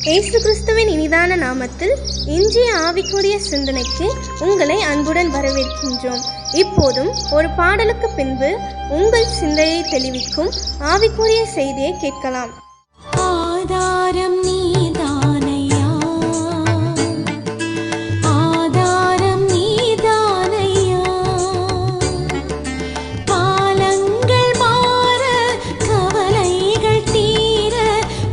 இயேசு கிறிஸ்துவின் இனிதான நாமத்தில் இன்றைய ஆவிக்குரிய சிந்தனைக்கு உங்களை அன்புடன் வரவேற்கின்றோம். இப்போதும் ஒரு பாடலுக்கு பின்பு உங்கள் சிந்தையை தெளிவிக்கும் ஆவிக்குரிய செய்தியை கேட்கலாம். ஆதாரம் நீதானையா, ஆதாரம் நீதானையா, காலங்கள் மாற கவலைகள் தீர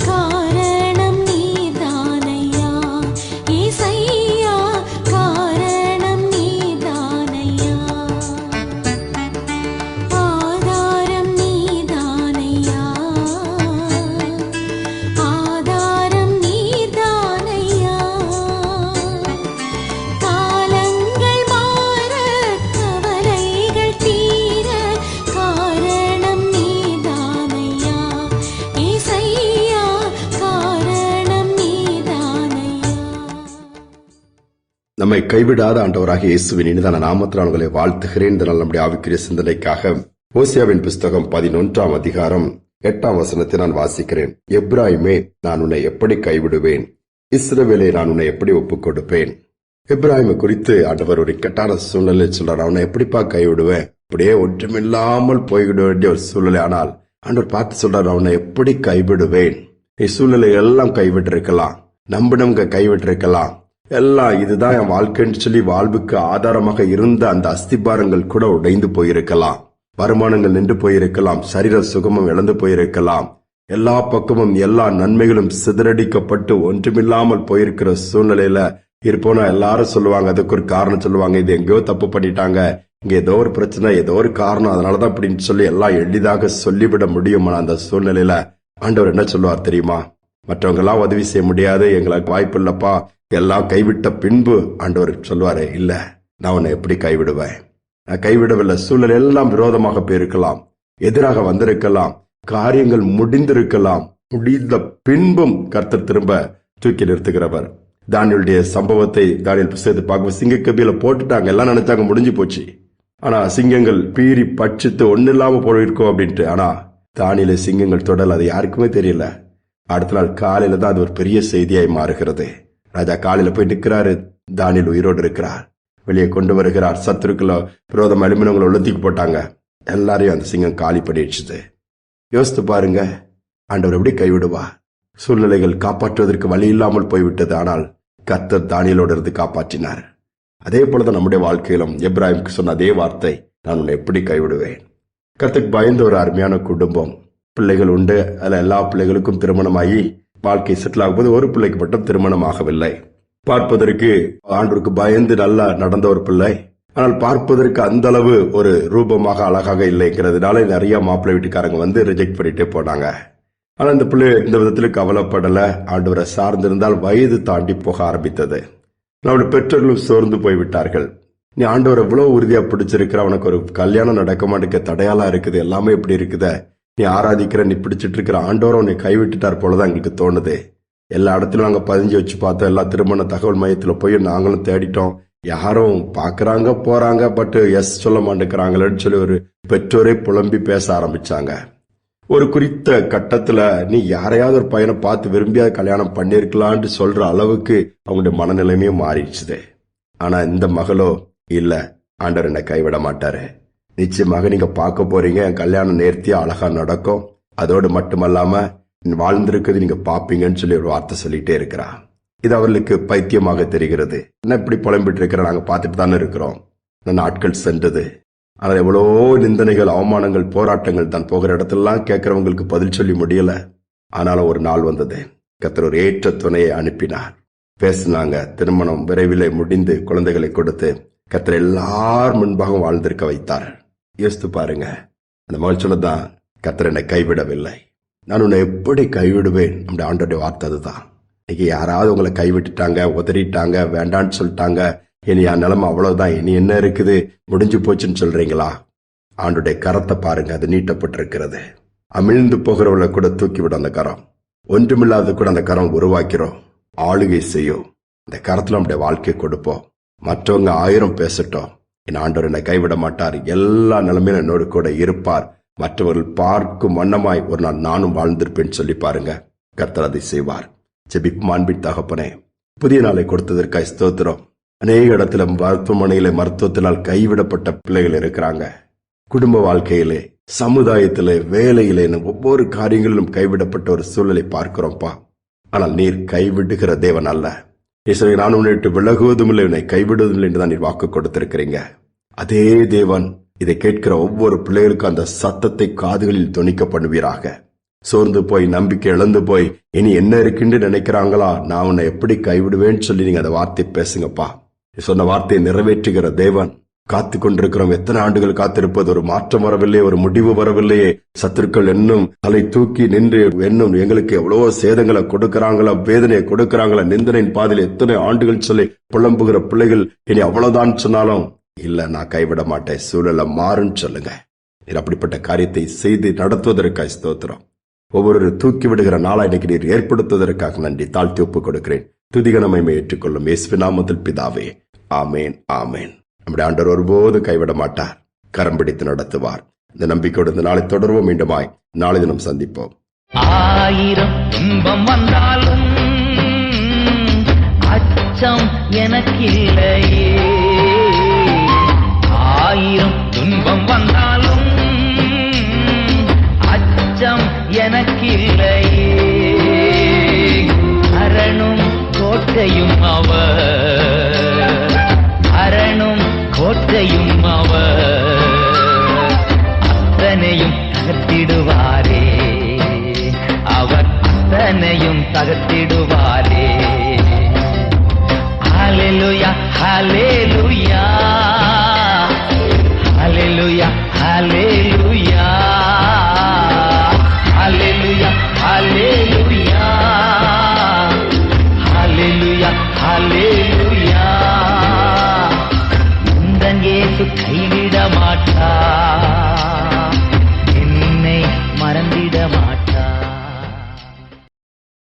காரணம் நீதானையா, ஏசையா காரணம் நீதானையா, ஆதாரம் நீதானையா, ஆதாரம் நீதானையா, காலங்கள் மாற கவலைகள் தீர காரணம் நீதானையா, ஏசையா காரணம் நீதானையா. நம்மை கைவிடாத ஆண்டவராகிய இயேசுவின் இனிதான நாமத்தில் உங்களை வாழ்த்துகிறேன். இந்த நாள் நம்முடைய ஆவிக்குரிய சிந்தனைக்காக ஓசியாவின் புஸ்தகம் 11ஆம் அதிகாரம் 8ஆம் வசனத்தை நான் வாசிக்கிறேன். எப்ராயிமே, நான் உன்னை எப்படி கைவிடுவேன்? இஸ்ரவேலே, நான் உன்னை எப்படி ஒப்புக் கொடுப்பேன்? எப்ராயிமை குறித்து ஆண்டவர் ஒரு இக்கட்டான சூழ்நிலை சொல்றார். அவனை எப்படிப்பா கைவிடுவேன்? அப்படியே ஒன்றுமில்லாமல் போய்விட வேண்டிய ஒரு சூழ்நிலை. ஆனால் ஆண்டவர் பார்த்து சொல்றார், அவனை எப்படி கைவிடுவேன்? சூழ்நிலை எல்லாம் கைவிட்டிருக்கலாம், நம்பினவங்க கைவிட்டிருக்கலாம், எல்லாம் இதுதான் என் வாழ்க்கைன்னு சொல்லி வாழ்வுக்கு ஆதாரமாக இருந்த அந்த அஸ்திபாரங்கள் கூட உடைந்து போயிருக்கலாம், வருமானங்கள் நின்று போயிருக்கலாம், சரீர சுகமும் இழந்து போயிருக்கலாம், எல்லா பக்கமும் எல்லா நன்மைகளும் சிதறடிக்கப்பட்டு ஒன்றுமில்லாமல் போயிருக்கிற சூழ்நிலையில இருப்போனா எல்லாரும் சொல்லுவாங்க, அதுக்கு ஒரு காரணம் சொல்லுவாங்க, இது எங்கேயோ தப்பு பண்ணிட்டாங்க, இங்க ஏதோ ஒரு பிரச்சனை, ஏதோ ஒரு காரணம், அதனாலதான் அப்படின்னு சொல்லி எல்லாம் எளிதாக சொல்லிவிட முடியும். அந்த சூழ்நிலையில ஆண்டவர் என்ன சொல்லுவார் தெரியுமா? மற்றவங்க எல்லாம் உதவி செய்ய முடியாது, எங்களுக்கு வாய்ப்பு இல்லப்பா, எல்லாம் கைவிட்ட பின்பு ஆண்டவர் சொல்லுவாரு, இல்ல நான் உன்னை எப்படி கைவிடுவேன்? நான் கைவிடவில்லை. சூழல் எல்லாம் விரோதமாக போயிருக்கலாம், எதிராக வந்திருக்கலாம், காரியங்கள் முடிந்திருக்கலாம், முடிந்த பின்பும் கர்த்தர் திரும்ப தூக்கி நிறுத்துகிறவர். தானியேலுடைய சம்பவத்தை தானியேல் புத்தகத்தை பார்க்க, சிங்கக்கபியில போட்டுட்டாங்க, எல்லாம் நினைச்சாங்க முடிஞ்சு போச்சு. ஆனா சிங்கங்கள் பீறி பட்சித்து ஒன்னு இல்லாம போயிருக்கோம் அப்படின்ட்டு. ஆனா தானியேலை சிங்கங்கள் தொடல, அது யாருக்குமே தெரியல. அடுத்த நாள் காலையில தான் அது ஒரு பெரிய செய்தியாய் மாறுகிறது. ராஜா காலையில போய் நிற்கிறாரு, தானியேல் உயிரோடு இருக்கிறார், வெளியே கொண்டு வருகிறார். சத்துருக்கள விரோதம் அலுமினவங்களை உள்ளத்துக்கு போட்டாங்க, எல்லாரையும் அந்த சிங்கம் காலி பண்ணிடுச்சு. யோசித்து பாருங்க, ஆண்டவர் எப்படி கைவிடுவா? சூழ்நிலைகள் காப்பாற்றுவதற்கு வழி இல்லாமல் போய்விட்டது, ஆனால் கர்த்தர் தானியேலோடு இருந்து காப்பாற்றினார். அதே போலதான் நம்முடைய வாழ்க்கையிலும் எப்ராயிமுக்கு சொன்ன அதே வார்த்தை, நான் உன்னை எப்படி கைவிடுவேன்? கர்த்தருக்கு பயந்த ஒரு அருமையான குடும்பம், பிள்ளைகள் உண்டு. அதுல எல்லா பிள்ளைகளுக்கும் திருமணமாகி வாழ்க்கை செட்டில் ஆகும்போது ஒரு பிள்ளைக்கு மட்டும் திருமணம் ஆகவில்லை. பார்ப்பதற்கு ஆண்டவருக்கு பயந்து நல்லா நடந்த ஒரு பிள்ளை, ஆனால் பார்ப்பதற்கு அந்த அளவு ஒரு ரூபமாக அழகாக இல்லைங்கிறதுனால நிறைய மாப்பிள்ளை வீட்டுக்காரங்க வந்து ரிஜெக்ட் பண்ணிட்டே போனாங்க. ஆனா இந்த பிள்ளை இந்த விதத்துல கவலைப்படல, ஆண்டவரை சார்ந்திருந்தால் வயது தாண்டி போக ஆரம்பித்தது. நம்முடைய பெற்றோர்களும் சோர்ந்து போய்விட்டார்கள். நீ ஆண்டவரை எவ்வளவு உறுதியா பிடிச்சிருக்கிற, உனக்கு ஒரு கல்யாணம் நடக்க மாட்டேங்க, தடையாளா இருக்குது, எல்லாமே எப்படி இருக்குத, நீ ஆராதிக்கிற, நீ பிடிச்சிட்டு இருக்கிற ஆண்டவரை உன்னை கைவிட்டுட்டார் போலதான் எங்களுக்கு தோணுது. எல்லா இடத்துலயும் நாங்க பதிஞ்சு வச்சு பார்த்தோம், எல்லா திருமண தகவல் மையத்துல போய் நாங்களும் தேடிட்டோம், யாரும் பாக்குறாங்க போறாங்க, பட் எஸ் சொல்ல மாட்டேங்கிறாங்களேன்னு சொல்லி ஒரு பெற்றோரை புலம்பி பேச ஆரம்பிச்சாங்க. ஒரு குறித்த கட்டத்துல நீ யாரையாவது ஒரு பையனை பார்த்து விரும்பியாத கல்யாணம் பண்ணிருக்கலான்னு சொல்ற அளவுக்கு அவங்களுடைய மனநிலைமையே மாறிடுச்சு. ஆனா இந்த மகளோ, இல்ல ஆண்டவர் என்னை கைவிட மாட்டாரு, நிச்சயமாக நீங்க பார்க்க போறீங்க, என் கல்யாணம் நேர்த்தியா அழகா நடக்கும், அதோடு மட்டுமல்லாம வாழ்ந்திருக்கிறது நீங்க பாப்பீங்கன்னு சொல்லி ஒரு வார்த்தை சொல்லிட்டே இருக்கிறா. இது அவர்களுக்கு பைத்தியமாக தெரிகிறது. என்ன இப்படி புலம்பிட்டு இருக்கிற, நாங்க பார்த்துட்டு தானே இருக்கிறோம். நாட்கள் சென்றது, ஆனால் எவ்வளோ நிந்தனைகள், அவமானங்கள், போராட்டங்கள் தான். போகிற இடத்துலாம் கேட்கறவங்களுக்கு பதில் சொல்லி முடியல. ஆனாலும் ஒரு நாள் வந்தது, கர்த்தர் ஒரு ஏற்ற துணையை அனுப்பினார். பேசினாங்க, திருமணம் விரைவிலே முடிந்து குழந்தைகளை கொடுத்து கர்த்தர் எல்லார் முன்பாக வாழ்ந்திருக்க வைத்தார். யோசித்து பாருங்க, அந்த மகள் சொன்னதான், கர்த்தர் என்னை கைவிடவில்லை, நான் உன்னை எப்படி கைவிடுவேன்? நம்முடைய ஆண்டோடைய வார்த்தை அதுதான். இன்னைக்கு யாராவது உங்களை கைவிட்டுட்டாங்க, உதறிட்டாங்க, வேண்டான்னு சொல்லிட்டாங்க, இனி என் நிலைமை அவ்வளவுதான், இனி என்ன இருக்குது, முடிஞ்சு போச்சுன்னு சொல்றீங்களா? ஆண்டுடைய கரத்தை பாருங்க, அது நீட்டப்பட்டிருக்கிறது. அமிழ்ந்து போகிறவர்களை கூட தூக்கிவிடும் அந்த கரம். ஒன்றுமில்லாத கூட அந்த கரம் உருவாக்கிறோம், ஆளுகை செய்யும். அந்த கரத்துல நம்முடைய வாழ்க்கையை கொடுப்போம். மற்றவங்க 1000 பேசட்டும், என் ஆண்டவர் என்னை கைவிட மாட்டார், எல்லா நிலைமையிலும் என்னோடு கூட இருப்பார், மற்றவர்கள் பார்க்கும் வண்ணமாய் ஒரு நாள் நானும் வாழ்ந்திருப்பேன் சொல்லி பாருங்க, கர்த்தர் அதை செய்வார். ஜெபிப்போம். அன்பின் தகப்பனே, புதிய நாளை கொடுத்ததற்காய் ஸ்தோத்திரம். அநேக இடத்துல மருத்துவமனையில மருத்துவத்தினால் கைவிடப்பட்ட பிள்ளைகள் இருக்கிறாங்க. குடும்ப வாழ்க்கையிலே, சமுதாயத்திலே, வேலையிலே, ஒவ்வொரு காரியங்களிலும் கைவிடப்பட்ட ஒரு சூழலை பார்க்கிறோம்ப்பா. ஆனால் நீர் கைவிடுகிற தேவன் அல்ல. இயேசுவே, நான் உன்னை விட்டு விலகுவதும் இல்லை, உன்னை கைவிடுவதும் இல்லை என்று தான் நீர் வாக்கு கொடுத்திருக்கிறீங்க. அதே தேவன் இதை கேட்கிற ஒவ்வொரு பிள்ளைகளுக்கும் அந்த சத்தத்தை காதுகளில் தொனிக்க பண்ணுவீராக. சோர்ந்து போய், நம்பிக்கை இழந்து போய், இனி என்ன இருக்குன்னு நினைக்கிறாங்களா, நான் உன்னை எப்படி கைவிடுவேன்னு சொல்லி நீங்க அந்த வார்த்தை பேசுங்கப்பா. சொன்ன வார்த்தையை நிறைவேற்றுகிற தேவன். காத்து கொண்டிருக்கிறோம். எத்தனை ஆண்டுகள் காத்திருப்பது, ஒரு மாற்றம் வரவில்லை, ஒரு முடிவு வரவில்லையே. சத்துருக்கள் இன்னும் தலை தூக்கி நின்று இன்னும் எங்களுக்கு எவ்வளவோ சேதங்களை கொடுக்கறாங்களா, வேதனையை கொடுக்கறாங்களா, நிந்தனையின் பாதையில் எத்தனை ஆண்டுகள் சொல்லி புலம்புகிற பிள்ளைகள் இனி அவ்வளவுதான் சொன்னாலும் இல்ல, நான் கைவிட மாட்டேன், சூழலை மாறுன்னு சொல்லுங்க. நீர் அப்படிப்பட்ட காரியத்தை செய்து நடத்துவதற்காக ஸ்தோத்திரம். ஒவ்வொரு தூக்கி விடுகிற நாளா இன்னைக்கு நீர் ஏற்படுத்துவதற்காக நன்றி. தாழ்த்தி ஒப்புக் கொடுக்கிறேன். துதிகனமைமை ஏற்றுக்கொள்ளும் இயேசுவின் நாமத்தில் பிதாவே, ஆமேன், ஆமேன். நம்முடைய ஆண்டவர் ஒருபோது கைவிட மாட்டார், கரம் பிடித்து நடத்துவார். இந்த நம்பிக்கையோடு இந்த நாளை தொடர்வோம். மீண்டுமாய் நாளை தினம் சந்திப்போம். 1000 துன்பம் வந்தாலும் அச்சம் எனக்கில்லையே. 1000 துன்பம் வந்தாலும் அச்சம் எனக்கில்லையே. அரணும் கோட்டையும் அவர், அரணும் கோட்டையும் அவர், அத்தனையும் தகர்த்திடுவாரே, அவர் அத்தனையும் தகர்த்திடுவாரே. ஹல்லேலூயா, ஹல்லேலூயா, ஹல்லேலூயா, ஹல்லேலூயா, ஹல்லேலூயா, ஹல்லேலூயா, ஹல்லேலூயா, ஹல்லேலூயா. உந்தன் இயேசு கைவிட மாட்டார்.